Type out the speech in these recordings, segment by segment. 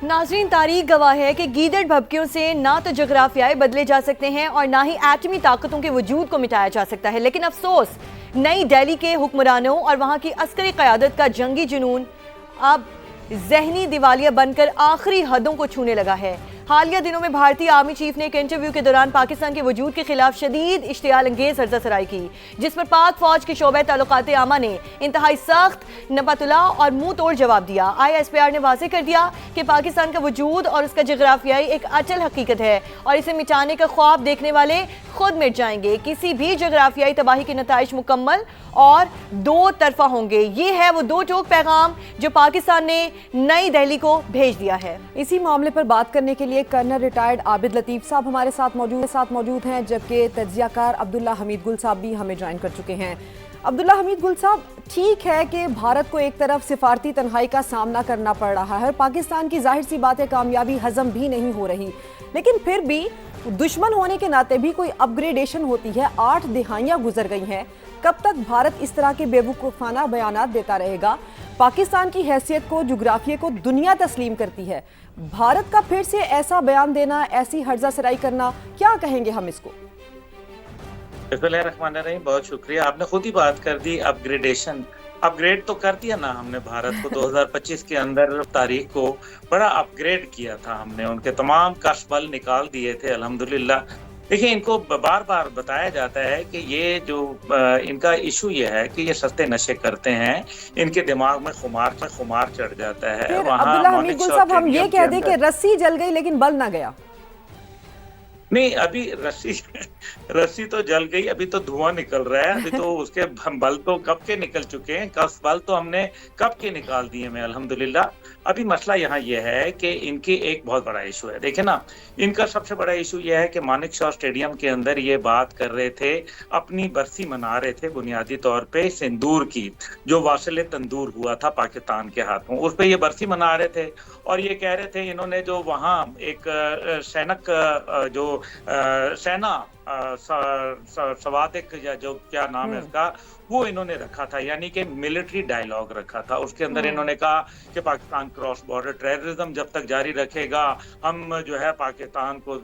नाजरीन, तारीख गवाह है कि गीदड़ भभकियों से ना तो जोग्राफियाई बदले जा सकते हैं और ना ही एटमी ताकतों के वजूद को मिटाया जा सकता है। लेकिन अफसोस, नई दिल्ली के हुक्मरानों और वहां की अस्करी क़यादत का जंगी जुनून अब जहनी दिवालिया बनकर आखिरी हदों को छूने लगा है। हालिया दिनों में भारतीय आर्मी चीफ ने एक इंटरव्यू के दौरान पाकिस्तान के वजूद के खिलाफ शदीद इश्तियाल अंगेज हर्जासराई की, जिस पर पाक फौज के शोबे ताल्लुकात आमा ने इंतहाई सख्त, नपतुला और मुंह तोड़ जवाब दिया। ISPR ने वाज़ेह कर दिया कि पाकिस्तान का वजूद और उसका जोग्राफियाई एक अचल हकीकत है और इसे मिटाने का ख्वाब देखने वाले खुद मिट जाएंगे। किसी भी जोग्राफियाई तबाही के नताइज मुकम्मल और दो तरफा होंगे। ये है वो दो टोक पैगाम जो पाकिस्तान ने नई दिल्ली को भेज दिया है। इसी मामले पर बात करने के लिए कर्नल रिटायर्ड आबिद लतीफ़ साहब हमारे साथ मौजूद हैं, जबकि तज्जियाकार अब्दुल्ला हमीद गुल साहब भी हमें ज्वाइन कर चुके हैं। अब्दुल्ला हमीद गुल साहब, ठीक है कि भारत को एक तरफ सिफारती तन्हाई का सामना करना पड़ रहा है, पाकिस्तान की जाहिर सी बात है कामयाबी हजम भी नहीं हो रही, लेकिन फिर भी दुश्मन होने के नाते भी कोई अपग्रेडेशन होती है। 8 दिहाइयां गुजर गई हैं, कब तक भारत इस तरह के बेवकूफ़ाना बयानात देता रहेगा? पाकिस्तान की हैसियत को, जुग्राफिया को दुनिया तस्लीम करती है, भारत का फिर से ऐसा बयान देना, ऐसी हर्जासराई करना, क्या कहेंगे हम इसको? बिस्मिल्लाहिर्रहमानिर्रहीम, बहुत शुक्रिया। आपने खुद ही बात कर दी अपग्रेडेशन। अपग्रेड तो कर दिया ना हमने भारत को। 2025 के अंदर तारीख को बड़ा अपग्रेड किया था हमने, उनके तमाम कश बल निकाल दिए थे अल्हम्दुलिल्लाह। देखिए, इनको बार बार बताया जाता है कि ये जो इनका इशू ये है कि ये सस्ते नशे करते हैं, इनके दिमाग में खुमार चढ़ जाता है। अब्दुल्ला हमीद गुल साहब, हम ये कह दें कि रस्सी जल गई लेकिन बल ना गया। नहीं, अभी रस्सी तो जल गई, अभी तो धुआं निकल रहा है। अभी तो उसके बल तो कब के निकल चुके हैं, कस बल तो हमने कब के निकाल दिए हैं अल्हम्दुलिल्लाह। अभी मसला यहाँ यह है कि इनकी एक बहुत बड़ा इशू है। देखे ना, इनका सबसे बड़ा इशू यह है कि मानिक शॉ स्टेडियम के अंदर ये बात कर रहे थे, अपनी बरसी मना रहे थे बुनियादी तौर पे सिंदूर की, जो वासिल तंदूर हुआ था पाकिस्तान के हाथों, उस पर ये बरसी मना रहे थे। और ये कह रहे थे इन्होंने जो वहाँ एक सैनिक जो सेना सवादिक या जो क्या नाम है इसका, वो इन्होंने रखा था, यानी कि मिलिट्री डायलॉग रखा था। उसके अंदर इन्होंने कहा कि पाकिस्तान क्रॉस बॉर्डर टेररिज्म जब तक जारी रखेगा, हम जो है पाकिस्तान को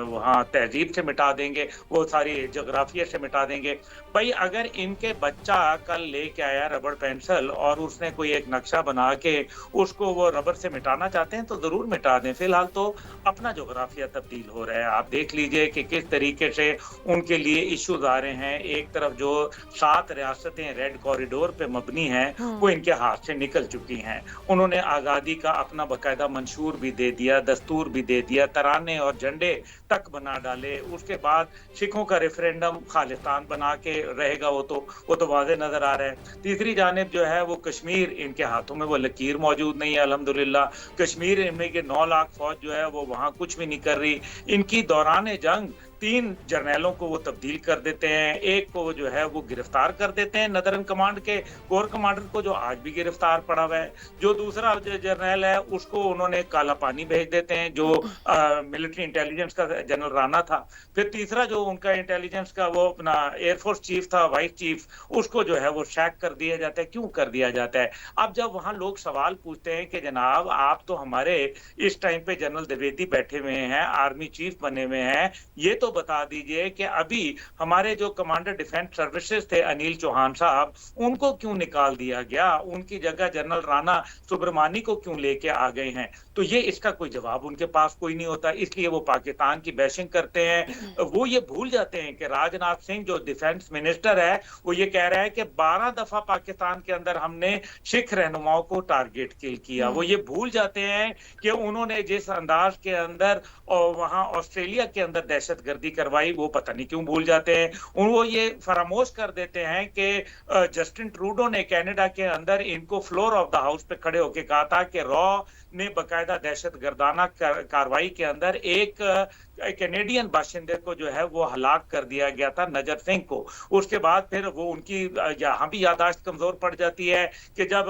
वहाँ तहजीब से मिटा देंगे, वो सारी जोग्राफिया से मिटा देंगे। भाई, अगर इनके बच्चा कल लेके आया रबड़ पेंसिल और उसने कोई एक नक्शा बना के उसको वो रबर से मिटाना चाहते हैं तो जरूर मिटा दें। फिलहाल तो अपना जोग्राफिया तब्दील हो रहा है। आप देख लीजिए कि किस तरीके से उनके लिए इश्यूज आ रहे हैं। एक तरफ जो 7 रियासतें रेड कॉरिडोर पे मबनी हैं, वो इनके हाथ से निकल चुकी हैं। उन्होंने आज़ादी का अपना बाकायदा मंशूर भी दे दिया, दस्तूर भी दे दिया, तराने और झंडे तक बना डाले। उसके बाद सिखों का रेफरेंडम खालिस्तान बना के रहेगा, वो तो वाज़े नजर आ रहा है। तीसरी जानिब जो है वो कश्मीर, इनके हाथों में वो लकीर मौजूद नहीं है अल्हम्दुलिल्लाह। कश्मीर इनमें के 9 लाख फौज जो है वो वहाँ कुछ भी नहीं कर रही। इनकी दौरान जंग 3 जर्नैलों को वो तब्दील कर देते हैं, एक को जो है वो गिरफ्तार कर देते हैं, नदरन कमांड के कोर कमांडर को, जो आज भी गिरफ्तार पड़ा हुआ है। जो दूसरा जर्नैल है उसको उन्होंने काला पानी भेज देते हैं, जो मिलिट्री इंटेलिजेंस का जनरल राणा था। फिर तीसरा जो उनका इंटेलिजेंस का वो अपना एयरफोर्स चीफ था, वाइस चीफ, उसको जो है वो शैक कर दिया जाता है। क्यों कर दिया जाता है? अब जब वहां लोग सवाल पूछते हैं कि जनाब आप तो हमारे इस टाइम पे जनरल द्विवेदी बैठे हुए हैं, आर्मी चीफ बने हुए हैं, ये तो बता दीजिए कि अभी हमारे जो कमांडर डिफेंस सर्विसेज थे अनिल चौहान साहब, उनको क्यों निकाल दिया गया? उनकी जगह जनरल राणा सुब्रमणी को क्यों लेके आ गए हैं? तो ये इसका कोई जवाब उनके पास कोई नहीं होता, इसलिए वो पाकिस्तान की बैशिंग करते हैं। वो ये भूल जाते हैं कि राजनाथ सिंह जो डिफेंस मिनिस्टर है, वो ये कह रहा है कि 12 दफा पाकिस्तान के अंदर हमने सिख रहनुमाओं को टारगेट किल किया। वो ये भूल जाते हैं कि उन्होंने जिस अंदाज के अंदर और वहां ऑस्ट्रेलिया के अंदर दहशतगर्दी करवाई, वो पता नहीं क्यों भूल जाते हैं। वो ये फरामोश कर देते हैं कि जस्टिन ट्रूडो ने कनाडा के अंदर इनको फ्लोर ऑफ द हाउस पे खड़े होकर कहा था कि रॉ ने बकायदा दहशतगर्दाना कार्रवाई के अंदर एक कैनेडियन बाशिंदे को जो है वो हलाक कर दिया गया था, नजर सिंह को। उसके बाद फिर वो उनकी यहाँ भी याददाश्त कमजोर पड़ जाती है कि जब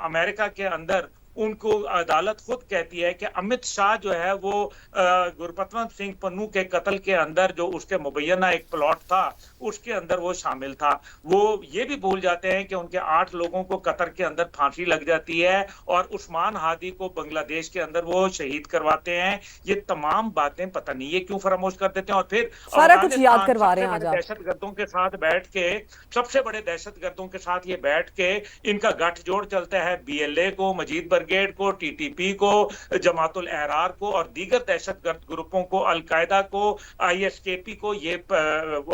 अमेरिका के अंदर उनको अदालत खुद कहती है कि अमित शाह जो है वो गुरपतवंत सिंह पन्नू के कत्ल के अंदर जो उसके मुबैना एक प्लॉट था उसके अंदर वो शामिल था। वो ये भी भूल जाते हैं कि उनके 8 लोगों को कतर के अंदर फांसी लग जाती है और उस्मान हादी को बांग्लादेश के अंदर वो शहीद करवाते हैं। ये तमाम बातें पता नहीं ये क्यों फरामोश कर देते हैं। और फिर सारा कुछ याद करवा रहे हैं आज आप। दहशतगर्दों के साथ बैठ के, सबसे बड़े दहशतगर्दों के साथ ये बैठ के इनका गठजोड़ चलता है बीएलए को, मजीद ब्रिगेड को, टीटीपी को, जमातुल एहरार को और दीगर दहशतगर्द ग्रुपों को, अलकायदा को, आईएसकेपी को। ये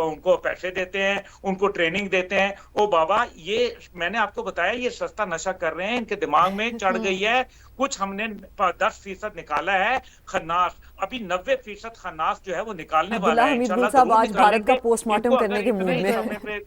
उनको पैसे देते हैं, उनको ट्रेनिंग देते हैं। ओ बाबा, ये मैंने आपको बताया ये सस्ता नशा कर रहे हैं, इनके दिमाग में चढ़ गई है। कुछ हमने 10% निकाला है खन्नास, अभी 90% खन्नास जो है वो निकालने वाला है। अब्दुल्ला हमीद गुल साहब आज भारत का पोस्टमार्टम करने के मूड में।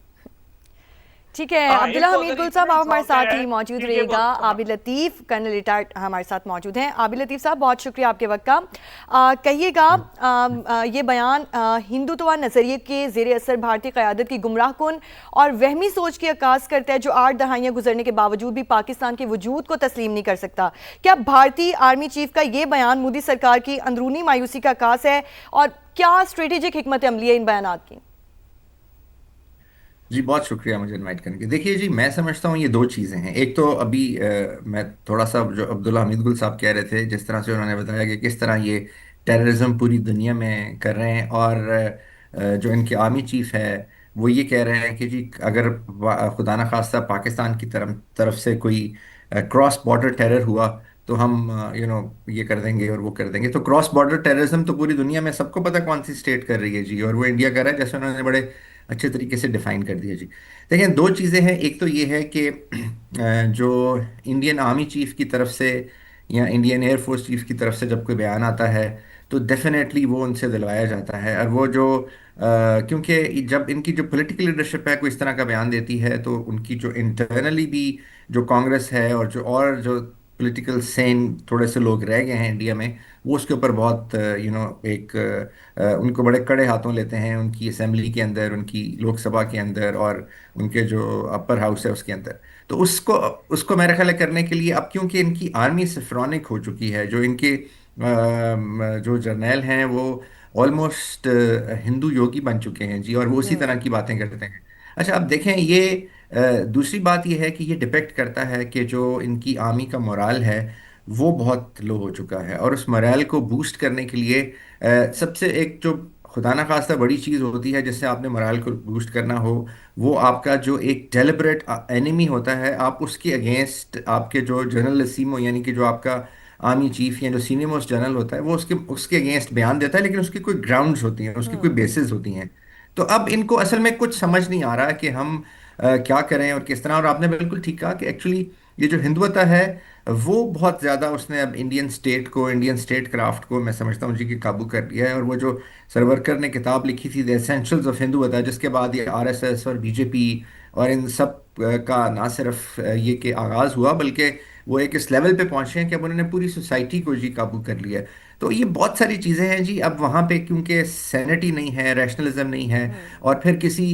ठीक है अब्दुल्ला हमीद गुल साहब, आप हमारे साथ ही मौजूद रहिएगा। आबिद लतीफ कर्नल रिटायर्ड हमारे साथ मौजूद हैं। आबिद लतीफ साहब, बहुत शुक्रिया आपके वक्त का। कहिएगा, ये बयान हिंदुत्व नज़रिए के ज़ेर असर भारतीय क़यादत की गुमराहकुन और वहमी सोच की अक्कास करता है, जो 8 दहाइयाँ गुजरने के बावजूद भी पाकिस्तान के वजूद को तस्लीम नहीं कर सकता। क्या भारतीय आर्मी चीफ का ये बयान मोदी सरकार की अंदरूनी मायूसी का अक्कास है, और क्या स्ट्रेटेजिक हिकमत अमली है इन बयानात की? जी बहुत शुक्रिया मुझे इनवाइट करने के। देखिए जी, मैं समझता हूँ ये दो चीज़ें हैं। एक तो अभी मैं थोड़ा सा जो अब्दुल्ला हमीद गुल साहब कह रहे थे, जिस तरह से उन्होंने बताया कि किस तरह ये टेररिज्म पूरी दुनिया में कर रहे हैं, और जो इनके आर्मी चीफ है वो ये कह रहे हैं कि जी अगर खुदा न खास्ता पाकिस्तान की तरफ से कोई क्रॉस बॉर्डर टेरर हुआ तो हम ये कर देंगे और वो कर देंगे। तो क्रॉस बॉर्डर टेररिज्म तो पूरी दुनिया में सबको पता कौन सी स्टेट कर रही है जी, और वो इंडिया कर रहा है, जैसे उन्होंने बड़े अच्छे तरीके से डिफाइन कर दिया जी। देखिए, दो चीज़ें हैं। एक तो ये है कि जो इंडियन आर्मी चीफ की तरफ से या इंडियन एयरफोर्स चीफ की तरफ से जब कोई बयान आता है तो डेफिनेटली वो उनसे दिलवाया जाता है। और वो जो क्योंकि जब इनकी जो पॉलिटिकल लीडरशिप है कोई इस तरह का बयान देती है तो उनकी जो इंटरनली भी जो कांग्रेस है और जो पॉलिटिकल सेन थोड़े से लोग रह गए हैं इंडिया में, वो उसके ऊपर बहुत एक उनको बड़े कड़े हाथों लेते हैं, उनकी असेंबली के अंदर, उनकी लोकसभा के अंदर और उनके जो अपर हाउस है उसके अंदर। तो उसको उसको मेरा ख्याल है करने के लिए अब क्योंकि इनकी आर्मी सिफ्रॉनिक हो चुकी है, जो इनके जो जर्नैल हैं वो ऑलमोस्ट हिंदू योगी बन चुके हैं जी, और वो उसी तरह की बातें करते हैं। अच्छा, अब देखें, ये दूसरी बात ये है कि ये डिपेक्ट करता है कि जो इनकी आर्मी का मोराल है वो बहुत लो हो चुका है, और उस मोराल को बूस्ट करने के लिए सबसे एक जो खुदा न खास्ता बड़ी चीज़ होती है जिससे आपने मोराल को बूस्ट करना हो, वो आपका जो एक डेलिबरेट एनिमी होता है, आप उसके अगेंस्ट आपके जो जनरल यानी कि जो आपका आर्मी चीफ या जो सीनियर मोस्ट जनरल होता है वो उसके उसके अगेंस्ट बयान देता है, लेकिन उसकी कोई ग्राउंड्स होती हैं, उसकी कोई बेसिस होती हैं। तो अब इनको असल में कुछ समझ नहीं आ रहा कि हम क्या करें और किस तरह। और आपने बिल्कुल ठीक कहा कि एक्चुअली ये जो हिंदुत्व है वो बहुत ज़्यादा उसने अब इंडियन स्टेट को, इंडियन स्टेट क्राफ्ट को मैं समझता हूँ जी कि काबू कर लिया है। और वो जो सरवरकर ने किताब लिखी थी द एसेंशियल्स ऑफ हिंदुत्व, जिसके बाद ये आरएसएस और बीजेपी और इन सब का ना सिर्फ ये कि आगाज़ हुआ, बल्कि वो एक इस लेवल पे पहुंचे हैं कि अब उन्होंने पूरी सोसाइटी को जी काबू कर लिया है। तो ये बहुत सारी चीज़ें हैं जी। अब वहाँ पे क्योंकि सैनिटी नहीं है, रैशनलिज्म नहीं है, और फिर किसी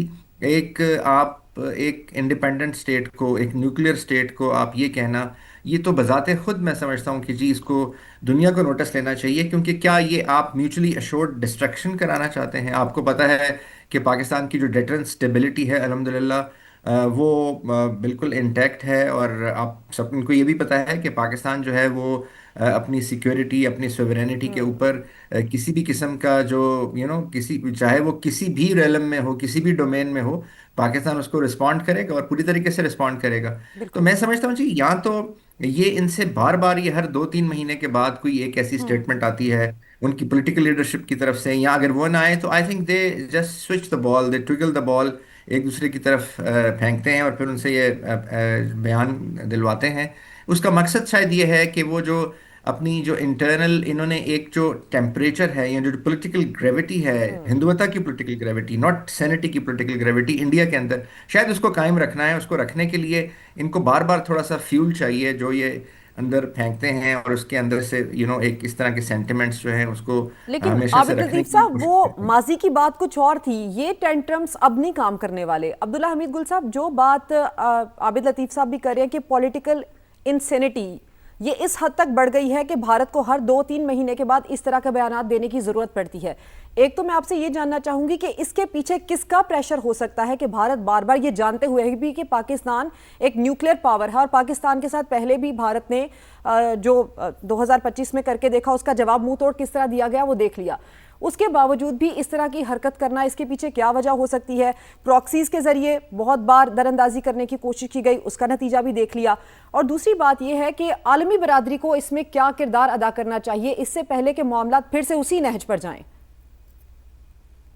एक आप एक इंडिपेंडेंट स्टेट को, एक न्यूक्लियर स्टेट को आप ये कहना, ये तो बजाते खुद मैं समझता हूँ कि जी इसको दुनिया को नोटिस लेना चाहिए। क्योंकि क्या ये आप म्यूचुअली अश्योर्ड डिस्ट्रक्शन कराना चाहते हैं? आपको पता है कि पाकिस्तान की जो डेटरेंस स्टेबिलिटी है अल्हम्दुलिल्लाह वो बिल्कुल इंटैक्ट है, और आप सबको ये भी पता है कि पाकिस्तान जो है वो अपनी सिक्योरिटी, अपनी सोवरेनिटी के ऊपर किसी भी किस्म का जो किसी चाहे वो किसी भी रेलम में हो, किसी भी डोमेन में हो, पाकिस्तान उसको रिस्पॉन्ड करेगा और पूरी तरीके से रिस्पॉन्ड करेगा। तो मैं समझता हूँ जी, या तो ये इनसे बार बार ये हर 2-3 महीने के बाद कोई एक ऐसी स्टेटमेंट आती है उनकी पॉलिटिकल लीडरशिप की तरफ से, या अगर वो ना आए तो I think they just switch the ball, they twiggle the ball, एक दूसरे की तरफ फेंकते हैं और फिर उनसे ये बयान दिलवाते हैं। उसका मकसद शायद ये है कि वो जो अपनी जो इंटरनल इन्होंने एक जो टेम्परेचर है या जो पॉलिटिकल ग्रेविटी है, हिंदुत्व की पॉलिटिकल ग्रेविटी, नॉट सैनिटी की पॉलिटिकल ग्रेविटी इंडिया के अंदर, शायद उसको कायम रखना है। उसको रखने के लिए इनको बार बार थोड़ा सा फ्यूल चाहिए जो ये अंदर फेंकते हैं, और उसके अंदर से एक इस तरह के सेंटिमेंट्स जो हैं उसको लेकिन हमेशा से आबिद रखने लतीफ की साहब, कोशिश वो करते हैं। माजी की बात कुछ और थी, ये टेंट्रम्स अब नहीं काम करने वाले। अब्दुल्ला हमीद गुल साहब, जो बात आबिद लतीफ साहब भी कर रहे हैं कि पॉलिटिकल इंसेनिटी ये इस हद तक बढ़ गई है कि भारत को हर 2-3 महीने के बाद इस तरह के बयानात देने की जरूरत पड़ती है। एक तो मैं आपसे ये जानना चाहूंगी कि इसके पीछे किसका प्रेशर हो सकता है कि भारत बार बार ये जानते हुए भी कि पाकिस्तान एक न्यूक्लियर पावर है, और पाकिस्तान के साथ पहले भी भारत ने जो 2025 में करके देखा, उसका जवाब मुंह तोड़ किस तरह दिया गया वो देख लिया। उसके बावजूद भी इस तरह की हरकत करना, इसके पीछे क्या वजह हो सकती है? प्रॉक्सीज के जरिए बहुत बार दरअंदाजी करने की कोशिश की गई, उसका नतीजा भी देख लिया। और दूसरी बात यह है कि आलमी बरादरी को इसमें क्या किरदार अदा करना चाहिए इससे पहले कि मामला फिर से उसी नहज पर जाएं?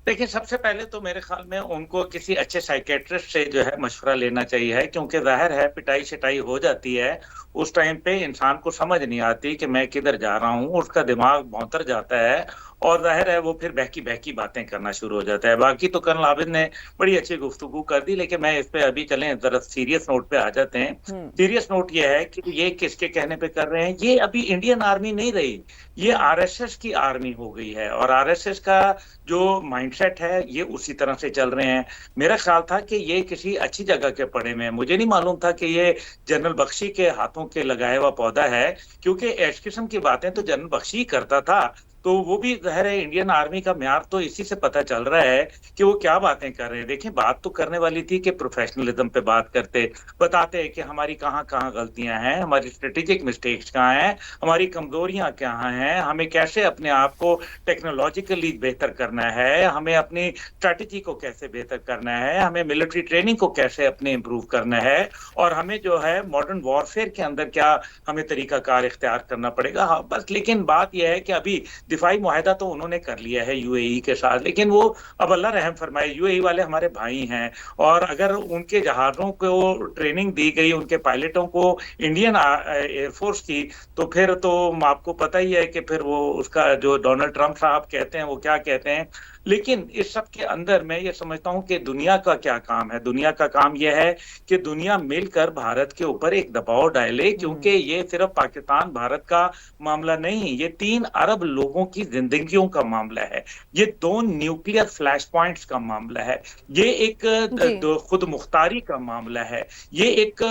देखिए, सबसे पहले तो मेरे ख्याल में उनको किसी अच्छे साइकेट्रिस्ट से जो है मशवरा लेना चाहिए है, क्योंकि जाहिर है पिटाई शिटाई हो जाती है, उस टाइम पे इंसान को समझ नहीं आती कि मैं किधर जा रहा हूँ, उसका दिमाग भौंतर जाता है और जाहिर है वो फिर बहकी बहकी बातें करना शुरू हो जाता है। बाकी तो कर्नल आबिद ने बड़ी अच्छी गुफ्तगू कर दी, लेकिन मैं इस पे अभी चलें जरा सीरियस नोट पे आ जाते हैं। सीरियस नोट ये है कि ये किसके कहने पे कर रहे हैं, ये अभी इंडियन आर्मी नहीं रही, ये आरएसएस की आर्मी हो गई है और आरएसएस का जो माइंडसेट है ये उसी तरह से चल रहे हैं। मेरा ख्याल था कि ये किसी अच्छी जगह के पड़े में, मुझे नहीं मालूम था कि ये जनरल बख्शी के हाथों के लगाया हुआ पौधा है, क्योंकि इस किस्म की बातें तो जनरल बख्शी ही करता था। तो वो भी जाहिर है इंडियन आर्मी का म्यार तो इसी से पता चल रहा है कि वो क्या बातें कर रहे हैं। देखें, बात तो करने वाली थी कि प्रोफेशनलिज्म पे बात करते, बताते हैं कि हमारी कहाँ कहाँ गलतियां हैं, हमारी स्ट्रेटेजिक मिस्टेक्स कहाँ हैं, हमारी कमजोरियां कहाँ हैं, हमें कैसे अपने आप को टेक्नोलॉजिकली बेहतर करना है, हमें अपनी स्ट्रेटेजी को कैसे बेहतर करना है, हमें मिलिट्री ट्रेनिंग को कैसे अपने इम्प्रूव करना है, और हमें जो है मॉडर्न वॉरफेयर के अंदर क्या हमें तरीकाकार इख्तियार करना पड़ेगा। हाँ बस, लेकिन बात यह है कि अभी दिफाई मुआहदा तो उन्होंने कर लिया है यूएई के साथ, लेकिन वो अब अल्लाह रहम फरमाए, यूएई वाले हमारे भाई हैं, और अगर उनके जहाजों को ट्रेनिंग दी गई, उनके पायलटों को इंडियन एयरफोर्स की, तो फिर तो आपको पता ही है कि फिर वो उसका जो डोनाल्ड ट्रंप साहब कहते हैं वो क्या कहते हैं। लेकिन इस सब के अंदर मैं ये समझता हूं कि दुनिया का क्या काम है। दुनिया का काम यह है कि दुनिया मिलकर भारत के ऊपर एक दबाव डाले, क्योंकि ये सिर्फ पाकिस्तान भारत का मामला नहीं, ये 3 अरब लोगों की जिंदगियों का मामला है, ये 2 न्यूक्लियर फ्लैश पॉइंट्स का मामला है, ये एक खुद मुख्तारी का मामला है, ये एक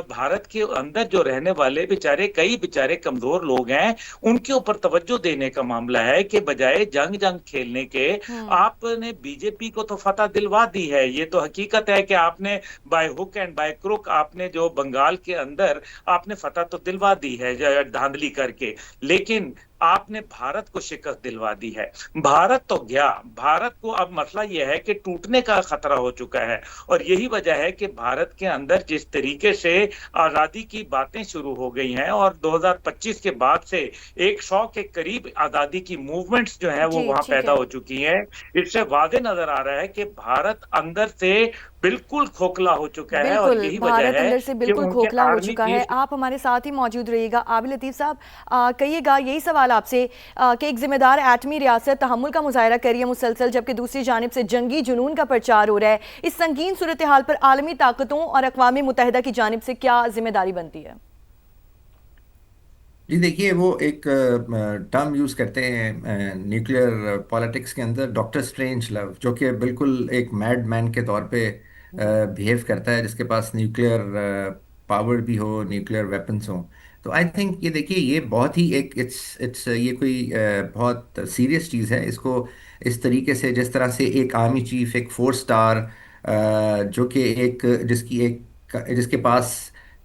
भारत के अंदर जो रहने वाले बेचारे कई बेचारे कमजोर लोग हैं उनके ऊपर तवज्जो देने का मामला है, कि बजाय जंग जंग खेलने के आपने बीजेपी को तो फतह दिलवा दी है। ये तो हकीकत है कि आपने by hook and by crook आपने जो बंगाल के अंदर आपने फतह तो दिलवा दी है धांधली करके, लेकिन आपने भारत को शिकस्त दिलवा दी है। भारत तो गया, भारत को अब मसला यह है कि टूटने का खतरा हो चुका है, और यही वजह है कि भारत के अंदर जिस तरीके से आजादी की बातें शुरू हो गई हैं और 2025 के बाद से 100 के करीब आजादी की मूवमेंट्स जो है वो वहां पैदा हो चुकी हैं, इससे वाज़ेह नजर आ रहा है कि भारत अंदर से बिल्कुल खोखला हो चुका है, और यही वजह भारत है अंदर से बिल्कुल खोखला हो चुका है। आप हमारे साथ ही मौजूद रहिएगा। आबिद लतीफ साहब, कहिएगा यही सवाल आपसे कि एक जिम्मेदार एटमी रियासत तहम्मुल का मुजाहरा कर रही है मुसलसल, जबकि दूसरी जानिब से जंगी जुनून का प्रचार हो रहा है। इस संगीन सूरत हाल पर आलमी ताकतों और अक़वाम मुत्तहिदा की जानिब से क्या जिम्मेदारी बनती है? जी देखिए, वो एक टर्म यूज़ करते हैं न्यूक्लियर पॉलिटिक्स के अंदर, डॉक्टर स्ट्रेंज लव, जो कि बिल्कुल एक मैड मैन के तौर पे बिहेव करता है, जिसके पास न्यूक्लियर पावर भी हो, न्यूक्लियर वेपन्स हो। तो आई थिंक ये देखिए, ये बहुत ही एक इट्स इट्स ये कोई बहुत सीरियस चीज़ है। इसको इस तरीके से, जिस तरह से एक आर्मी चीफ, एक 4 स्टार, जो कि एक जिसके पास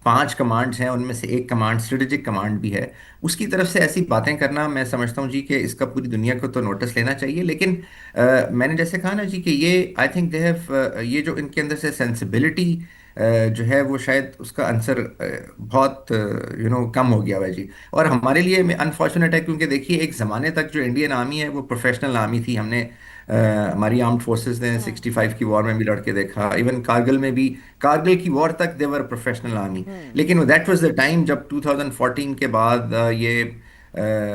5 कमांड्स हैं, उनमें से एक कमांड स्ट्रेटेजिक कमांड भी है, उसकी तरफ से ऐसी बातें करना, मैं समझता हूँ जी कि इसका पूरी दुनिया को तो नोटिस लेना चाहिए। लेकिन मैंने जैसे कहा ना जी कि ये आई थिंक दे हैव, ये जो इनके अंदर से सेंसिबिलिटी जो है वो शायद उसका आंसर बहुत कम हो गया हुआ है जी। और हमारे लिए अनफॉर्चुनेट है, क्योंकि देखिए एक ज़माने तक जो इंडियन आर्मी है वो प्रोफेशनल आर्मी थी। हमने हमारी आर्म्ड फोर्सेस ने 65 की वॉर में भी लड़ के देखा, इवन कारगिल में भी, कारगिल की वॉर तक देवर प्रोफेशनल आर्मी। लेकिन दैट वाज द टाइम जब 2014 के बाद ये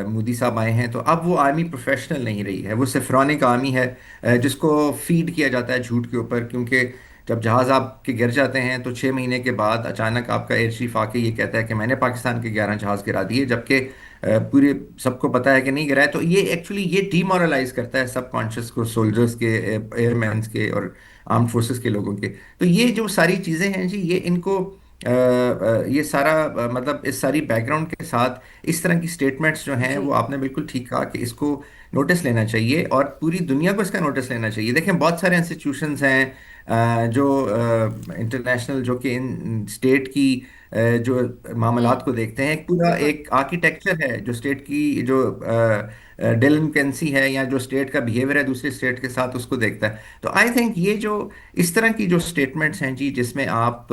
मोदी साहब आए हैं, तो अब वो आर्मी प्रोफेशनल नहीं रही है, वो सिर्फ आर्मी है, जिसको फीड किया जाता है झूठ के ऊपर। क्योंकि जब जहाज़ आपके गिर जाते हैं तो 6 महीने के बाद अचानक आपका एयर चीफ आके ये कहता है कि मैंने पाकिस्तान के 11 जहाज़ गिरा दिए, जबकि पूरे सबको पता है कि नहीं गिरा है। तो ये एक्चुअली ये डीमोरलाइज करता है सब कॉन्शियस को, सोल्जर्स के, एयरमैन्स के और आर्म फोर्सेस के लोगों के। तो ये जो सारी चीज़ें हैं जी, ये इनको ये सारा मतलब इस सारी बैकग्राउंड के साथ इस तरह की स्टेटमेंट्स जो हैं जी। वो आपने बिल्कुल ठीक कहा कि इसको नोटिस लेना चाहिए और पूरी दुनिया को इसका नोटिस लेना चाहिए। देखें बहुत सारे इंस्टीट्यूशंस हैं जो इंटरनेशनल जो कि इन स्टेट की जो मामलात को देखते हैं। एक पूरा बिल्कुल। एक आर्किटेक्चर है जो स्टेट की जो डेलिंक्वेंसी है या जो स्टेट का बिहेवियर है दूसरे स्टेट के साथ उसको देखता है। तो आई थिंक ये जो इस तरह की जो स्टेटमेंट्स हैं जी जिसमें आप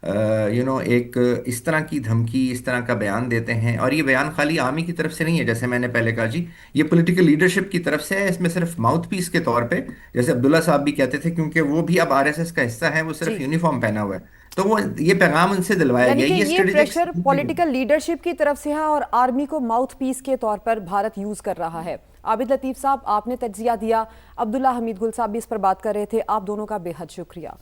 एक इस तरह की धमकी इस तरह का बयान देते हैं और ये बयान खाली आर्मी की तरफ से नहीं है जैसे मैंने पहले कहा जी, ये पॉलिटिकल लीडरशिप की तरफ से है। इसमें सिर्फ माउथ पीस के तौर पे जैसे अब्दुल्ला साहब भी कहते थे क्योंकि वो भी अब आरएसएस का हिस्सा है, वो सिर्फ जी। यूनिफॉर्म पहना हुआ है, तो वो ये पैगाम उनसे दिलवाया यानी गया, कि ये ये प्रेशर स्ट्रेटेजिक। पॉलिटिकल लीडरशिप की तरफ से है और आर्मी को माउथ पीस के तौर पर भारत यूज कर रहा है। आबिद लतीफ साहब, आपने तज्जिया दिया, अब्दुल्ला हमीद गुल साहब भी इस पर बात कर रहे थे, आप दोनों का बेहद शुक्रिया।